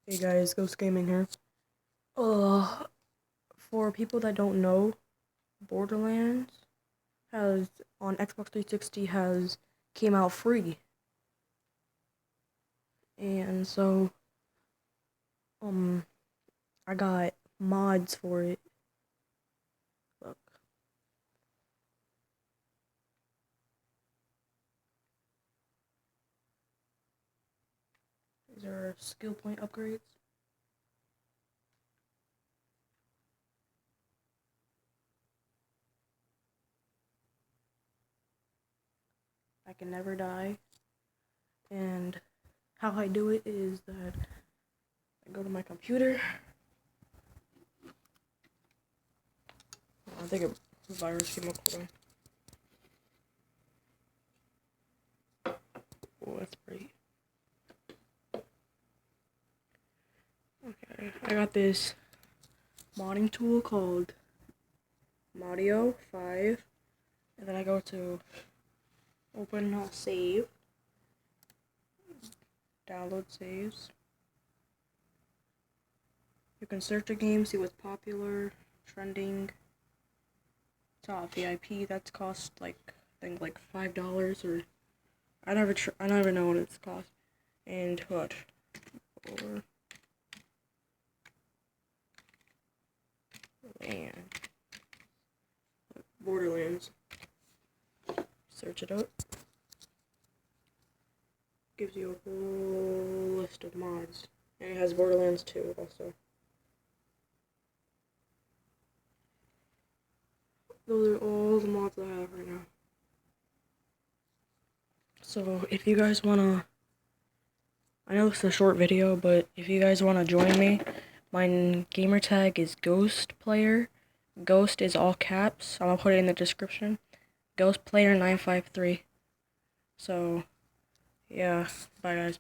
Hey guys, Ghost Gaming here. For people that don't know, Borderlands has on Xbox 360 has came out free, and so I got mods for it. Look, these are skill point upgrades. I can never die, and how I do it is that I go to my computer. I think a virus came up. Hold on. Oh, that's pretty. Okay, I got this modding tool called MODDED, and then I go to open save, download saves. You can search a game, see what's popular, trending, top VIP. That's cost like I think like $5 or I never know what it's cost. And what? Or Borderlands. Search it out. Gives you a whole list of mods. And it has Borderlands 2 also. Those are all the mods I have right now. So if you guys wanna, I know it's a short video, but if you guys wanna join me, my gamer tag is GHOSTplayer. Ghost is all caps. I'll put it in the description. GHOSTplayer953. So, yeah, bye guys.